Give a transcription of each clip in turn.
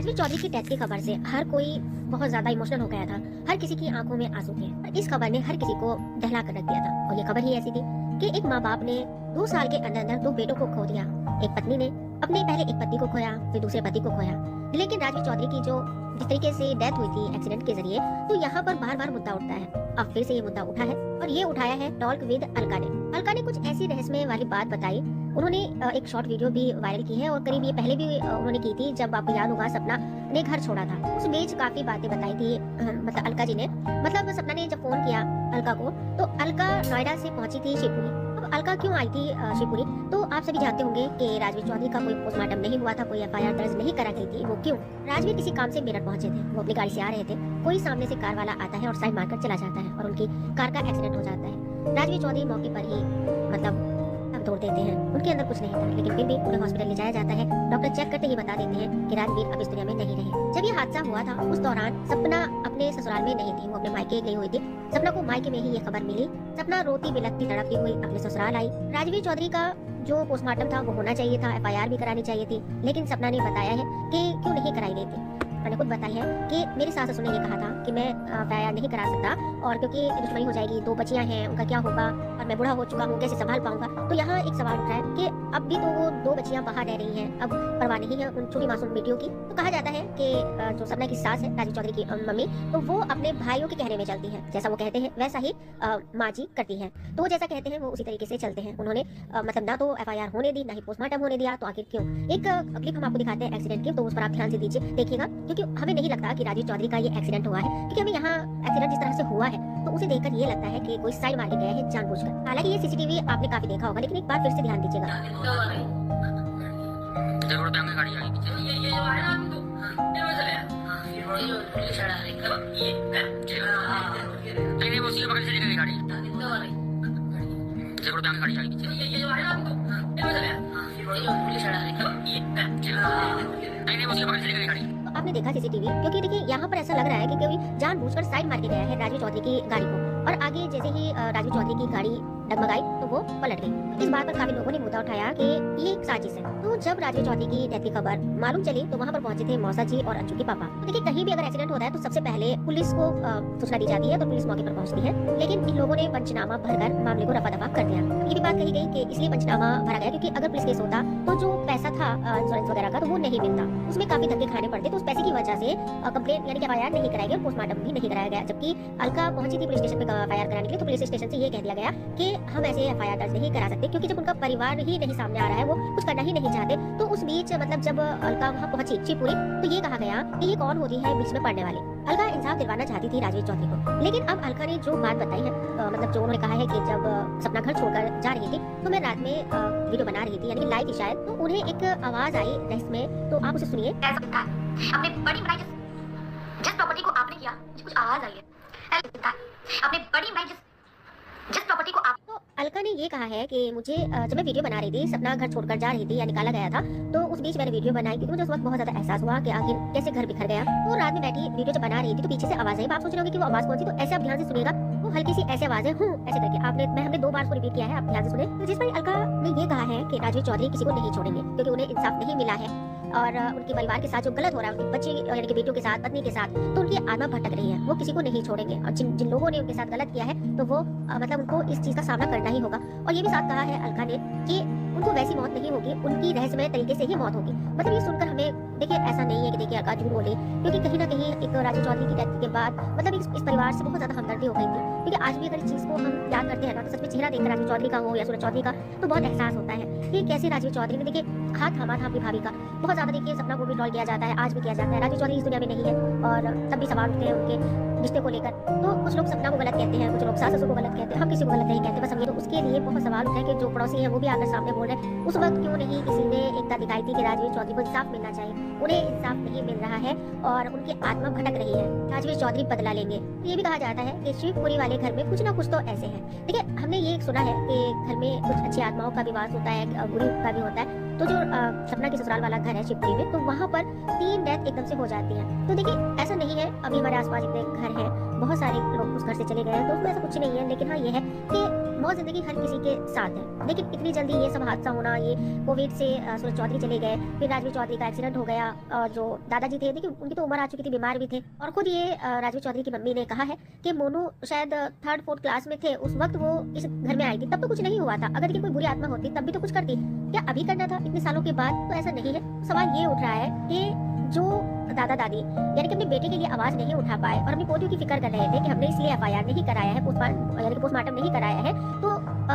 राजवीर चौधरी की डेथ की खबर से हर कोई बहुत ज्यादा इमोशनल हो गया था। हर किसी की आंखों में आंसू थे और इस खबर ने हर किसी को दहला कर रख दिया था। और ये खबर ही ऐसी थी कि एक माँ बाप ने 2 साल के अंदर अंदर 2 बेटों को खो दिया। एक पत्नी ने अपने पहले एक पति को खोया, फिर दूसरे पति को खोया। लेकिन राजवीर चौधरी की जो जिस तरीके से डेथ हुई थी एक्सीडेंट के जरिए, तो यहाँ पर बार बार मुद्दा उठता है। अब फिर से ये मुद्दा उठा है और ये उठाया है टॉक विद अलका ने। अलका ने कुछ ऐसी रहस्यमय वाली बात बताई। उन्होंने एक शॉर्ट वीडियो भी वायरल की है और करीब ये पहले भी उन्होंने की थी जब आपको याद होगा सपना ने घर छोड़ा था। उस बीच काफी बातें बताई थी मतलब अलका जी ने। मतलब सपना ने जब फोन किया अलका को तो अलका नोएडा से पहुंची थी शिवपुरी। अब अलका क्यों आई थी शिवपुरी, तो आप सभी जानते होंगे कि राजवीर चौधरी का कोई पोस्टमार्टम नहीं हुआ था, कोई एफआईआर दर्ज नहीं करा गई थी। वो क्यों? राजवीर किसी काम से मेरठ पहुंचे थे, वो अपनी गाड़ी से आ रहे थे। कोई सामने से कार वाला आता है और साइड मारकर चला जाता है और उनकी कार का एक्सीडेंट हो जाता है। राजवीर चौधरी मौके पर ही मतलब तोड़ देते हैं। उनके अंदर कुछ नहीं था, लेकिन फिर भी उन्हें हॉस्पिटल ले जाया जाता है। डॉक्टर चेक करते ही बता देते हैं कि राजवीर अब इस दुनिया में नहीं रहे। जब ये हादसा हुआ था उस दौरान सपना अपने ससुराल में नहीं थी, वो अपने मायके गई हुई थी। सपना को मायके में ही ये खबर मिली। सपना रोती बिलखती तड़पती हुई अपने ससुराल आई। राजवीर चौधरी का जो पोस्टमार्टम था वो होना चाहिए था, एफआईआर भी करानी चाहिए थी, लेकिन सपना ने बताया है कि क्यों नहीं कराई गई थी। मैंने खुद बताई है कि मेरे सास ससुर ने ये कहा था कि मैं एफआईआर नहीं करा सकता और क्योंकि दुश्मनी हो जाएगी, 2 बच्चियां हैं, उनका क्या होगा और मैं बूढ़ा हो चुका हूँ, कैसे संभाल पाऊंगा। तो यहाँ एक सवाल उठ रहा है कि अब भी तो वो 2 बच्चियां बाहर रह रही हैं, अब परवाह नहीं है उन छोटी मासूम बेटियों की। तो कहा जाता है कि जो सपना की सास है राजवीर चौधरी की मम्मी, तो वो अपने भाइयों के कहने में चलती है। जैसा वो कहते हैं वैसा ही माँ जी करती है। तो वो जैसा कहते हैं वो उसी तरीके से चलते हैं। उन्होंने मतलब ना तो एफआईआर होने दी, ना ही पोस्टमार्टम होने दिया। तो आखिर क्यों? एक क्लिप हम आपको दिखाते हैं एक्सीडेंट की, तो उस पर आप ध्यान से देखिएगा, क्योंकि हमें नहीं लगता कि राजवीर चौधरी का ये एक्सीडेंट हुआ है। क्योंकि हमें यहाँ एक्सीडेंट जिस तरह से हुआ है तो उसे देखकर ये लगता है कि कोई साइड मार के गया है जानबूझकर। हालांकि ये सीसीटीवी आपने काफी देखा होगा, लेकिन एक बार फिर से ध्यान दीजिएगा। आपने देखा सीसीटीवी, क्योंकि देखिए यहाँ पर ऐसा लग रहा है कि कोई जानबूझकर साइड मार के गया है राजवीर चौधरी की गाड़ी को, और आगे जैसे ही राजवीर चौधरी की गाड़ी डगमगाई तो वो पलट गई। इस बात पर काफी लोगों ने मुद्दा उठाया कि ये एक साजिश है। तो जब राजवीर चौधरी की डेथ की खबर मालूम चली तो वहाँ पर पहुंचे थे मौसा जी और अंशु के पापा। तो देखिए कहीं भी अगर एक्सीडेंट होता है तो सबसे पहले पुलिस को सूचना दी जाती है, तो पुलिस मौके पर पहुंचती है। लेकिन इन लोगों ने पंचनामा भरकर मामले को रफा दफा कर दिया। ये भी बात कही गई कि इसलिए पंचनामा भरा गया क्योंकि अगर पुलिस केस होता तो जो पैसा था इंश्योरेंस वगैरह का तो वो नहीं मिलता, उसमें काफी धक्के खाने पड़ते। तो उस पैसे की वजह से कंप्लेंट यानी कि एफआईआर नहीं कराया गया, पोस्टमार्टम भी नहीं कराया गया। जबकि अलका पहुंची थी पुलिस स्टेशन पे एफआईआर कराने के लिए, तो पुलिस स्टेशन से ये कह दिया गया कि हम ऐसे एफआईआर दर्ज नहीं करा सकते, क्योंकि जब उनका परिवार ही नहीं सामने आ रहा है, वो कुछ करना ही नहीं चाहते। तो उस बीच मतलब जब अलका वहाँ पहुंची शिवपुरी तो ये कहा गया कि ये कौन होती है बीच में पड़ने वाली। अलका इंसाफ दिलवाना चाहती थी राजवीर चौधरी को, लेकिन अब अलका ने जो बात बताई है मतलब जो उन्होंने कहा है कि जब सपना घर छोड़कर जा रही थी तो मैं रात में वीडियो बना रही थी, यानी लाइव थी शायद, तो उन्हें एक आवाज आई रहस्य में, तो आप उसे सुनिए। अपने बड़ी बनाई जिस प्रॉपर्टी को आपने किया, मुझे कुछ आवाज आई है। अपने बड़ी बनाई जिस प्रॉपर्टी को आप। तो अलका ने ये कहा है कि मुझे जब मैं वीडियो बना रही थी, सपना घर छोड़कर जा रही थी या निकाला गया था, तो उस बीच मैंने वीडियो बनाई क्योंकि मुझे उस वक्त बहुत ज्यादा एहसास हुआ कि आखिर कैसे घर बिखर गया। तो रात में बैठी वीडियो जब बना रही थी तो पीछे से आवाज आई। आप सोच रहे होंगे कि वो आवाज कौन सी, तो ऐसे आप ध्यान से सुनिएगा, वो हल्की सी ऐसे आवाज है ऐसे करके हमने 2 बार उसको रिपीट किया है, आप ध्यान से सुने। तो जिस पर अलका ने ये कहा है कि राजवीर चौधरी किसी को नहीं छोड़ेंगे क्योंकि उन्हें इंसाफ नहीं मिला है और उनके परिवार के साथ जो गलत हो रहा है, उनकी बच्ची यानी कि बेटियों के साथ, पत्नी के साथ, तो उनकी आत्मा भटक रही है, वो किसी को नहीं छोड़ेंगे। और जिन लोगों ने उनके साथ गलत किया है तो वो मतलब उनको इस चीज का सामना करना ही होगा। और ये भी साथ कहा है अलका ने कि उनको वैसी मौत नहीं होगी, उनकी रहस्यमय तरीके से ही मौत होगी। मतलब ये सुनकर हमें देखिए ऐसा नहीं है कि देखिए अलका झूठ बोले, क्योंकि कहीं ना कहीं एक राजवीर चौधरी की डेथ के बाद मतलब इस परिवार से बहुत ज्यादा हमदर्दी हो गई थी। क्योंकि आज भी अगर इस चीज को हम याद करते हैं ना, तो सच में चेहरा देखकर राजवीर चौधरी का हो या सूरज चौधरी का तो बहुत एहसास होता है कि कैसे राजवीर चौधरी ने देखिए हाथ थामा था अपनी भाभी का। बहुत ज्यादा देखिए सपना को भी ट्रोल किया जाता है, आज भी किया जाता है। राजवीर चौधरी इस दुनिया में नहीं है और तब भी सवाल उठते हैं उनके रिश्ते को लेकर। तो कुछ लोग सपना को गलत कहते हैं, कुछ लोग सास ससुर को गलत कहते हैं, हम किसी को गलत नहीं कहते, बस हम ये तो उसके लिए बहुत सवाल उठे हैं कि जो पड़ोसी है वो भी आकर सामने बोल रहे हैं। उस वक्त क्यों नहीं किसी ने एकता दिखाई थी कि राजवीर चौधरी को इंसाफ मिलना चाहिए? उन्हें इंसाफ नहीं मिल रहा है और उनकी आत्मा भटक रही है। राजवीर चौधरी बदला लेंगे। तो ये भी कहा जाता है कि शिवपुरी वाले घर में कुछ ना कुछ तो ऐसे है। देखिए हमने ये सुना है कि घर में कुछ अच्छी आत्माओं का भी वास होता है, बुरी का भी होता है। तो जो सपना के ससुराल वाला घर है शिवपुरी में, तो वहाँ पर 3 डेथ एकदम से हो जाती है। तो देखिए ऐसा नहीं है, अभी हमारे आसपास इतने घर हैं, बहुत सारे लोग उस घर से चले गए हैं, तो उसमें ऐसा कुछ नहीं है। लेकिन हाँ ये है कि मौत जिंदगी हर किसी के साथ है, लेकिन इतनी जल्दी ये सब हादसा होना, ये कोविड से सूरज चौधरी चले गए, फिर राजवीर चौधरी का एक्सीडेंट हो गया, और जो दादाजी थे देखिए उनकी तो उम्र आ चुकी थी, बीमार भी थे। और खुद ये राजवीर चौधरी की मम्मी ने कहा है कि मोनू शायद 3rd 4th क्लास में थे उस वक्त वो इस घर में आई थी, तब तो कुछ नहीं हुआ था। अगर ये कोई बुरी आत्मा होती तब भी तो कुछ करती, क्या अभी करना था इतने सालों के बाद? तो ऐसा नहीं है। सवाल ये उठ रहा है कि जो दादा दादी यानी कि अपने बेटे के लिए आवाज नहीं उठा पाए और अपनी पोतियों की फिक्र कर रहे थे कि हमने इसलिए एफआईआर नहीं कराया है, पोस्टमार्टम नहीं कराया है, तो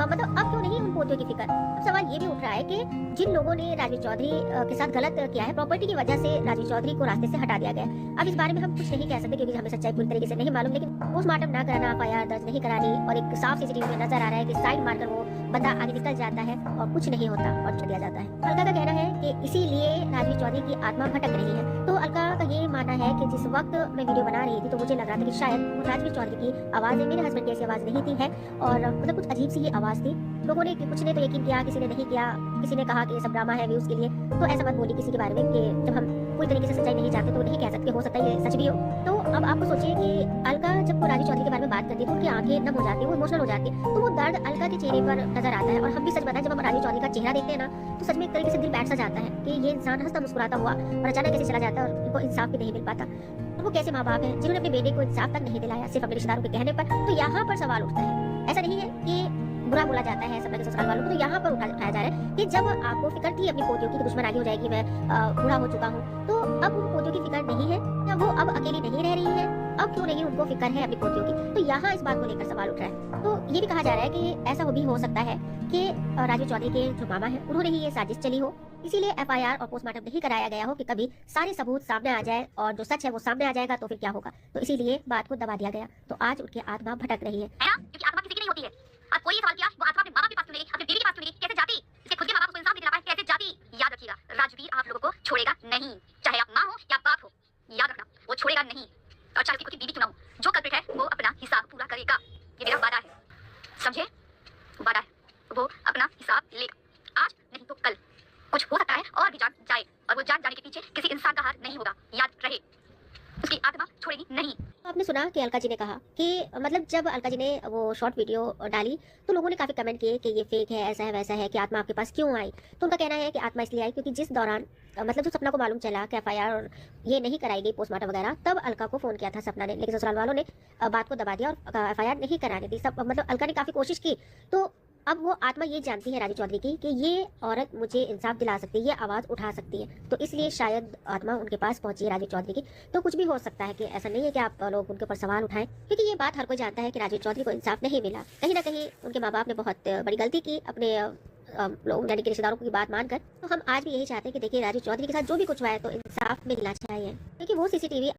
मतलब अब क्यों नहीं उन पोतियों की फिक्र? अब सवाल ये भी उठ रहा है कि जिन लोगों ने राजवीर चौधरी के साथ गलत किया है, प्रॉपर्टी की वजह से राजवीर चौधरी को रास्ते से हटा दिया गया है। अब इस बारे में हम कुछ नहीं कह सकते क्योंकि हमें सच्चाई पूरी तरीके से नहीं मालूम, लेकिन पोस्टमार्टम ना कराना, एफआईआर दर्ज नहीं करानी, और एक साफ सीसीटीवी में नजर आ रहा है कि साइड मारकर वो बंदा आगे निकल जाता है और कुछ नहीं होता और छोड़ दिया जाता है। अलका का कहना है कि इसीलिए राजवीर चौधरी की आत्मा भटक रही है। तो अलका का ये मानना है कि जिस वक्त मैं वीडियो बना रही थी तो मुझे लग रहा था कि शायद वो राजवीर चौधरी की आवाज है, मेरे हस्बैंड की ऐसी आवाज नहीं थी है, और मतलब कुछ अजीब सी ये आवाज थी। लोगों ने कुछ ने तो यकीन किया, किसी ने नहीं किया, किसी ने कहा कि ये सब ड्रामा है व्यूज के लिए। तो ऐसा मत बोली किसी के बारे में कि जब हम पूरी तरीके से सच्चाई नहीं जानते तो नहीं कह सकते, हो सकता है ये सच भी हो। तो अब आपको सोचिए कि अलका जब वो राजवीर चौधरी के बारे में बात करती है तो उनकी आंखें नम हो जाती है, वो इमोशनल हो जाती है, तो वो दर्द अलका के चेहरे पर नजर आता है। और हम भी सच बताएं, जब हम राजवीर चौधरी का चेहरा देखते हैं ना, तो सच में एक तरीके से दिल बैठ सा जाता है कि ये इंसान हंसता मुस्कुराता हुआ और अचानक कैसे चला जाता है और इनको इंसाफ भी नहीं मिल पाता। और वो कैसे माँ बाप हैं जिन्होंने अपने बेटे को इंसाफ तक नहीं दिलाया सिर्फ अपने रिश्तेदारों के कहने पर। तो यहाँ पर सवाल उठता है, ऐसा नहीं है कि बुरा बोला जाता है सपना के ससुराल वालों को, तो यहाँ पर उठाया जा रहा है कि जब आपको फिक्र थी अपनी पोतियों की कि दुश्मन आगे हो जाएगी, मैं बूढ़ा हो चुका हूँ, तो अब उन पोतियों की फिक्र नहीं है, या वो अब अकेली नहीं रह रही है, अब क्यों नहीं उनको फिक्र है अपनी पोतियों की? तो यहाँ इस बात को लेकर सवाल उठ रहा है। तो ये भी कहा जा रहा है कि ऐसा भी हो सकता है कि राजवीर चौधरी के जो मामा है उन्होंने ही ये साजिश चली हो, इसीलिए एफआईआर और पोस्टमार्टम नहीं कराया गया हो कि कभी सारे सबूत सामने आ जाए और जो सच है वो सामने आ जाएगा तो फिर क्या होगा। तो इसीलिए बात को दबा दिया गया। तो आज उनकी आत्मा भटक रही है ना, क्योंकि आत्मा किसी की नहीं होती है। अब कोई ये सवाल किया, वो आत्मा अपने माँ बाप के पास क्यों नहीं गई, अपनी बीवी के पास क्यों नहीं गई, कैसे जाती? इसके खुद के माँ बाप को इंसाफ नहीं दिला पाए, कैसे जाती? याद रखिएगा, राजवीर आप लोगों को छोड़ेगा नहीं, चाहे आप माँ हो या बाप हो, याद रखना, वो छोड़ेगा नहीं। और चाहे उसकी खुद की बीवी क्यों ना हो, जो कल्प्रिट है वो अपना हिसाब पूरा करेगा, ये मेरा वादा है, समझे? वादा है, वो अपना हिसाब लेगा, आज नहीं तो कल। कुछ हो सकता है और भी जान जाए, और वो जान जाने के पीछे किसी इंसान का हाथ नहीं होगा, याद रहे, उसकी आत्मा छोड़ेगी नहीं। आपने सुना कि अलका जी ने कहा कि मतलब जब अलका जी ने वो शॉर्ट वीडियो डाली तो लोगों ने काफी कमेंट किए कि ये फेक है, ऐसा है वैसा है, कि आत्मा आपके पास क्यों आई? तो उनका कहना है कि आत्मा इसलिए आई क्योंकि जिस दौरान मतलब जो सपना को मालूम चला कि एफआईआर और ये नहीं कराई गई पोस्टमार्टम वगैरह, तब अलका को फोन किया था सपना ने, लेकिन ससुराल वालों ने बात को दबा दिया और एफआईआर नहीं कराने दी। सब मतलब अलका ने काफी कोशिश की। तो अब वो आत्मा ये जानती है राजवीर चौधरी की कि ये औरत मुझे इंसाफ दिला सकती है, ये आवाज उठा सकती है, तो इसलिए शायद आत्मा उनके पास पहुंची है राजवीर चौधरी की। तो कुछ भी हो सकता है कि ऐसा नहीं है कि आप लोग उनके ऊपर सवाल उठाएं, क्योंकि ये बात हर कोई जानता है कि राजवीर चौधरी को इंसाफ नहीं मिला। कहीं ना कहीं उनके माँ बाप ने बहुत बड़ी गलती की अपने लोग यानी कि रिश्तेदारों की बात मानकर। तो हम आज भी यही चाहते हैं कि देखिए राजवीर चौधरी के साथ जो भी कुछ हुआ है तो इंसाफ मिलना चाहिए, क्योंकि वो सीसीटीवी